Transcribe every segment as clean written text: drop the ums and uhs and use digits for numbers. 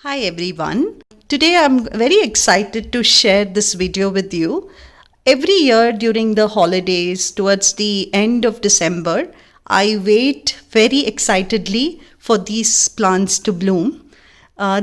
Hi everyone. Today I'm very excited to share this video with you. Every year during the holidays, towards the end of December, I wait very excitedly for these plants to bloom.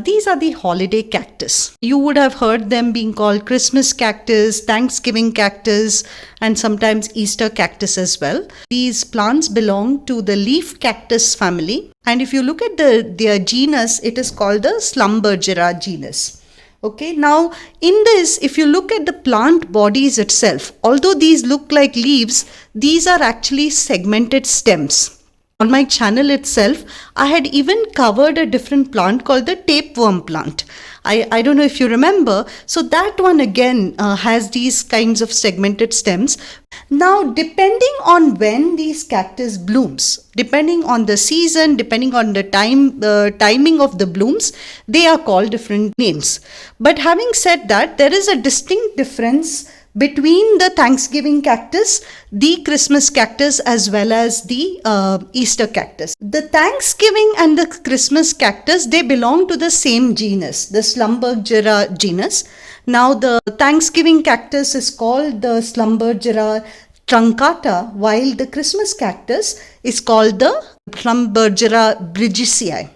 These are the holiday cactus. You would have heard them being called Christmas cactus, Thanksgiving cactus, and sometimes Easter cactus as well. These plants belong to the leaf cactus family. And if you look at their genus, it is called the Schlumbergera genus. Okay, now in this, if you look at the plant bodies itself, although these look like leaves, these are actually segmented stems. On my channel itself, I had even covered a different plant called the tapeworm plant. I don't know if you remember. So that one again has these kinds of segmented stems. Now, depending on when these cactus blooms, depending on the season, depending on the timing of the blooms, they are called different names. But having said that, there is a distinct difference between the Thanksgiving cactus, the Christmas cactus, as well as the Easter cactus. The Thanksgiving and the Christmas cactus, they belong to the same genus, the Schlumbergera genus. Now the Thanksgiving cactus is called the Schlumbergera truncata, while the Christmas cactus is called the Schlumbergera bridgesii.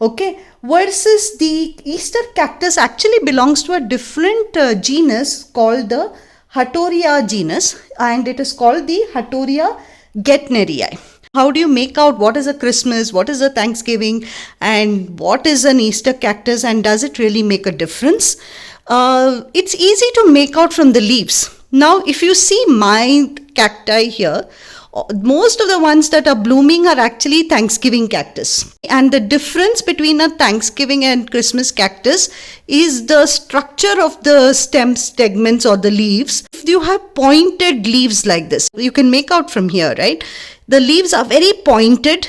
Okay, versus the Easter cactus actually belongs to a different genus called the Hatoria genus, and it is called the Hatoria gettnerii. How do you make out what is a Christmas, what is a Thanksgiving, and what is an Easter cactus, and does it really make a difference? It's easy to make out from the leaves. Now, if you see my cacti here, most of the ones that are blooming are actually Thanksgiving cactus. And the difference between a Thanksgiving and Christmas cactus is the structure of the stem segments or the leaves. If you have pointed leaves like this, you can make out from here, right? The leaves are very pointed.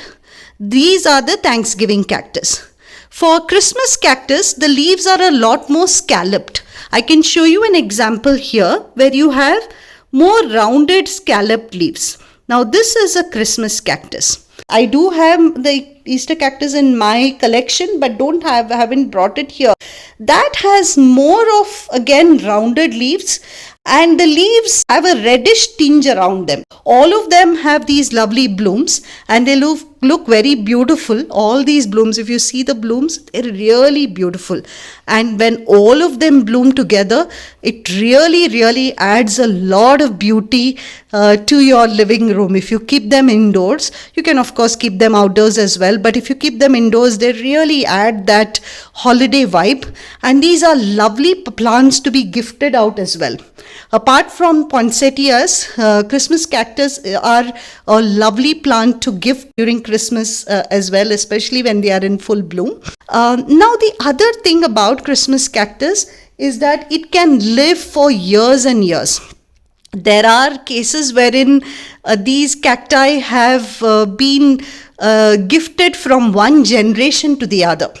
These are the Thanksgiving cactus. For Christmas cactus, the leaves are a lot more scalloped. I can show you an example here where you have more rounded scalloped leaves. Now this is a Christmas cactus. I do have the Easter cactus in my collection, but haven't brought it here. That has more of, again, rounded leaves, and the leaves have a reddish tinge around them. All of them have these lovely blooms, and they look very beautiful. All these blooms, if you see the blooms, they're really beautiful. And when all of them bloom together, it really adds a lot of beauty to your living room. If you keep them indoors, you can of course keep them outdoors as well, but if you keep them indoors, they really add that holiday vibe. And these are lovely plants to be gifted out as well. Apart from poinsettias, Christmas cactus are a lovely plant to gift during Christmas as well, especially when they are in full bloom. Now, the other thing about Christmas cactus is that it can live for years and years. There are cases wherein these cacti have been gifted from one generation to the other.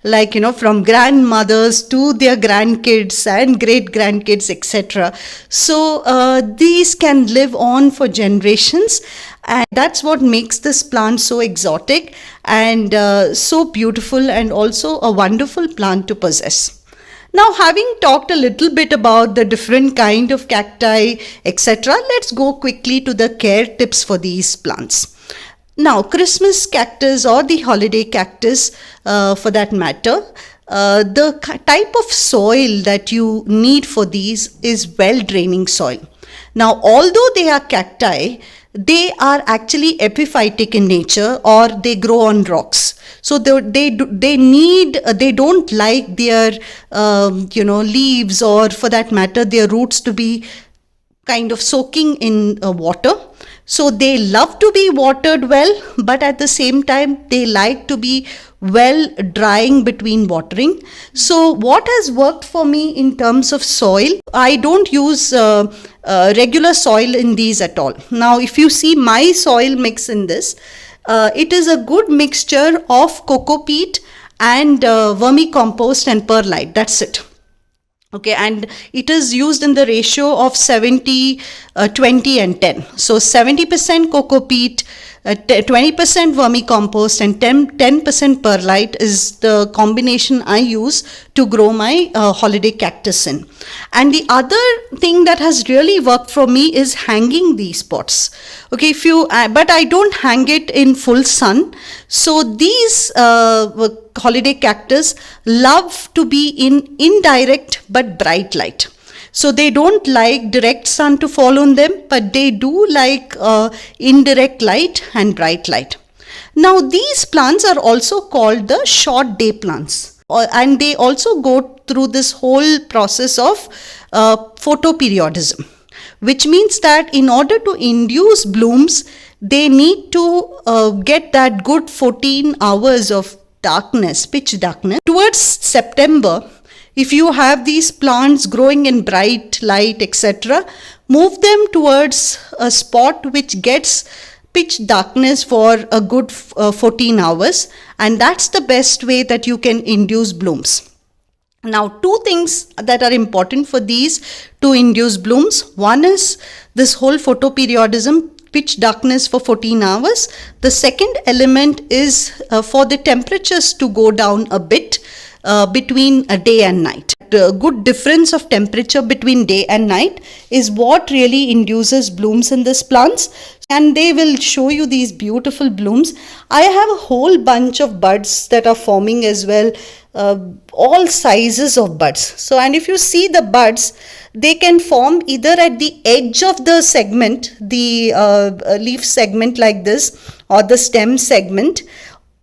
Like, from grandmothers to their grandkids and great grandkids, etc. So these can live on for generations, and that's what makes this plant so exotic and so beautiful, and also a wonderful plant to possess. Now, having talked a little bit about the different kind of cacti, etc., let's go quickly to the care tips for these plants. Now, Christmas cactus or the holiday cactus, for that matter, the type of soil that you need for these is well-draining soil. Now, although they are cacti, they are actually epiphytic in nature, or they grow on rocks. So they don't like their leaves, or for that matter their roots, to be kind of soaking in water. So they love to be watered well, but at the same time they like to be well drying between watering. So what has worked for me in terms of soil, I don't use regular soil in these at all. Now, if you see my soil mix in this, it is a good mixture of coco peat and vermicompost and perlite. That's it. Okay, and it is used in the ratio of 70, 20 and 10. So 70% coco peat, 20% vermicompost and 10% perlite is the combination I use to grow my holiday cactus in. And the other thing that has really worked for me is hanging these pots. Okay, if you but I don't hang it in full sun. So these holiday cactus love to be in indirect but bright light. So they don't like direct sun to fall on them, but they do like indirect light and bright light. Now these plants are also called the short day plants, and they also go through this whole process of photoperiodism, which means that in order to induce blooms, they need to get that good 14 hours of darkness, pitch darkness. Towards September, if you have these plants growing in bright light, etc., move them towards a spot which gets pitch darkness for a good 14 hours, and that's the best way that you can induce blooms. Now, two things that are important for these to induce blooms. One is this whole photoperiodism, pitch darkness for 14 hours. The second element is for the temperatures to go down a bit between a day and night. The good difference of temperature between day and night is what really induces blooms in these plants, and they will show you these beautiful blooms. I have a whole bunch of buds that are forming as well, all sizes of buds. So, and if you see the buds, they can form either at the edge of the segment, the leaf segment like this, or the stem segment,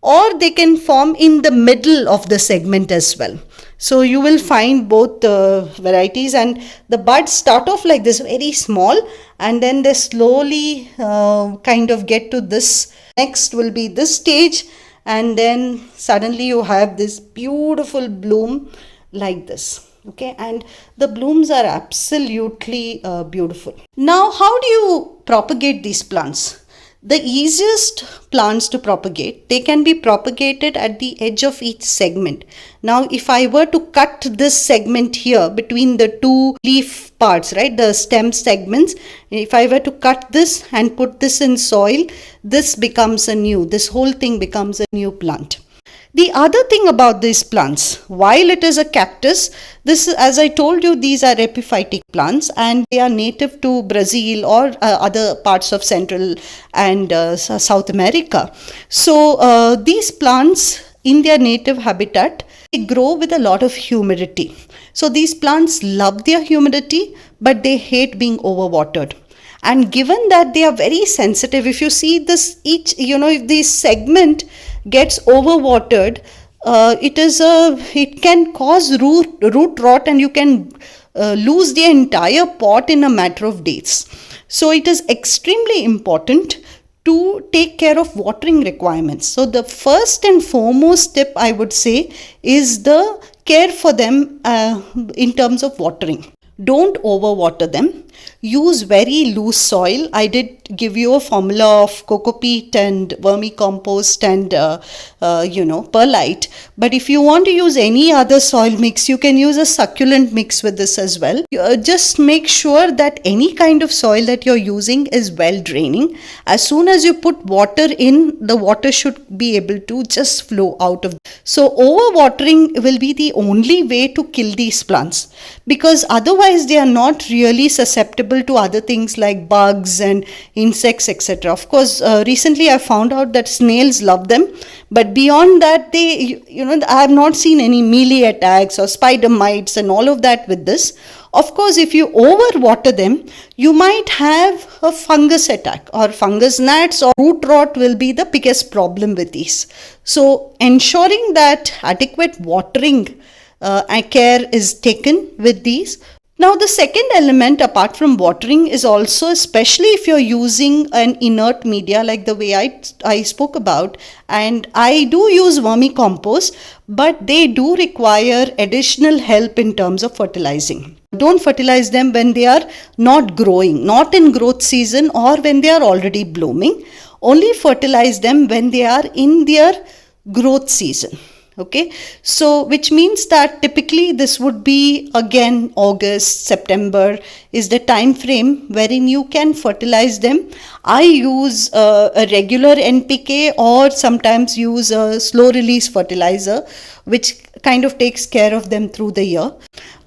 or they can form in the middle of the segment as well. So you will find both varieties, and the buds start off like this, very small, and then they slowly kind of get to this. Next will be this stage, and then suddenly you have this beautiful bloom like this. Okay, and the blooms are absolutely beautiful. Now, how do you propagate these plants? The easiest plants to propagate, they can be propagated at the edge of each segment. Now, if I were to cut this segment here between the two leaf parts, right, the stem segments, if I were to cut this and put this in soil, this whole thing becomes a new plant. The other thing about these plants, while it is a cactus, this, as I told you, these are epiphytic plants, and they are native to Brazil or other parts of Central and South America. So these plants in their native habitat, they grow with a lot of humidity. So these plants love their humidity, but they hate being overwatered. And given that they are very sensitive, if you see this, if this segment gets overwatered, it can cause root rot, and you can lose the entire pot in a matter of days. So it is extremely important to take care of watering requirements. So the first and foremost tip I would say is the care for them in terms of watering. Don't overwater them. Use very loose soil. I did give you a formula of coco peat and vermicompost and perlite. But if you want to use any other soil mix, you can use a succulent mix with this as well. Just make sure that any kind of soil that you're using is well draining. As soon as you put water in, the water should be able to just flow out of. So overwatering will be the only way to kill these plants, because otherwise they are not really susceptible to other things like bugs and insects, etc. Of course, recently I found out that snails love them, but beyond that, I have not seen any mealy attacks or spider mites and all of that with this. Of course, if you overwater them, you might have a fungus attack or fungus gnats, or root rot will be the biggest problem with these. So ensuring that adequate watering care is taken with these. Now, the second element apart from watering is also, especially if you're using an inert media like the way I spoke about, and I do use vermicompost, but they do require additional help in terms of fertilizing. Don't fertilize them when they are not growing, not in growth season, or when they are already blooming. Only fertilize them when they are in their growth season. Okay, so which means that typically this would be again August, September is the time frame wherein you can fertilize them. I use a regular NPK or sometimes use a slow release fertilizer, which kind of takes care of them through the year.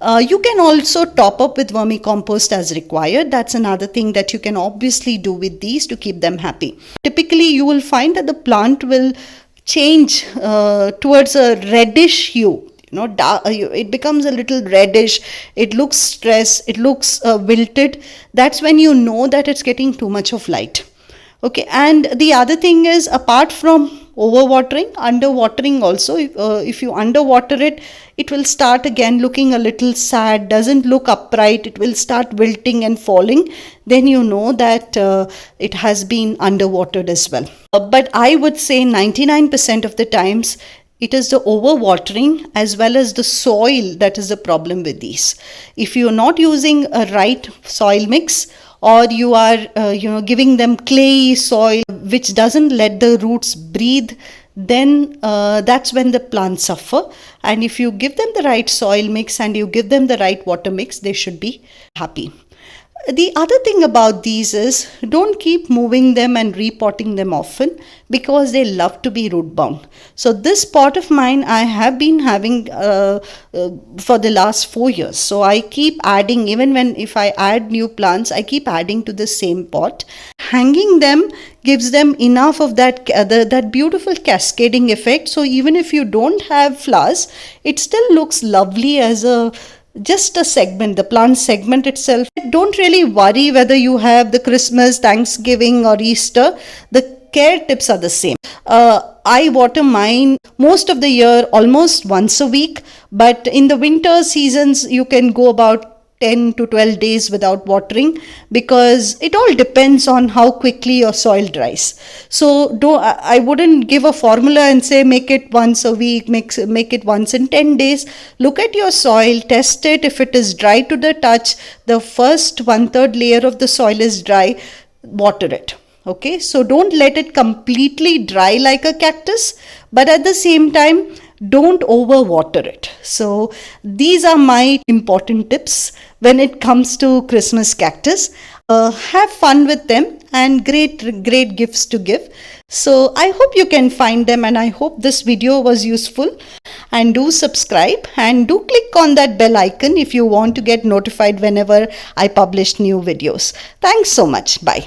You can also top up with vermicompost as required. That's another thing that you can obviously do with these to keep them happy. Typically, you will find that the plant will change towards a reddish hue. It becomes a little reddish, it looks stressed, it looks wilted. That's when you know that it's getting too much of light. Okay, and the other thing is, apart from overwatering, underwatering also, if you underwater it, it will start again looking a little sad, doesn't look upright, it will start wilting and falling. Then you know that it has been underwatered as well. But I would say 99% of the times it is the overwatering as well as the soil that is the problem with these. If you are not using a right soil mix, or you are giving them clayey soil which doesn't let the roots breathe, then that's when the plants suffer. And if you give them the right soil mix and you give them the right water mix, they should be happy. The other thing about these is, don't keep moving them and repotting them often, because they love to be root bound. So this pot of mine I have been having for the last 4 years. So I keep adding, even if I add new plants, I keep adding to the same pot. Hanging them gives them enough of that beautiful cascading effect. So even if you don't have flowers, it still looks lovely as just a segment, the plant segment itself. Don't really worry whether you have the Christmas, Thanksgiving or Easter. The care tips are the same. I water mine most of the year, almost once a week, but in the winter seasons you can go about 10 to 12 days without watering, because it all depends on how quickly your soil dries. So I wouldn't give a formula and say make it once a week, make it once in 10 days. Look at your soil, test it. If it is dry to the touch, the first 1/3 layer of the soil is dry, water it. Okay, so don't let it completely dry like a cactus, but at the same time, don't overwater it. So these are my important tips when it comes to Christmas cactus. Have fun with them, and great gifts to give. So I hope you can find them, and I hope this video was useful. And do subscribe and do click on that bell icon if you want to get notified whenever I publish new videos. Thanks so much. Bye.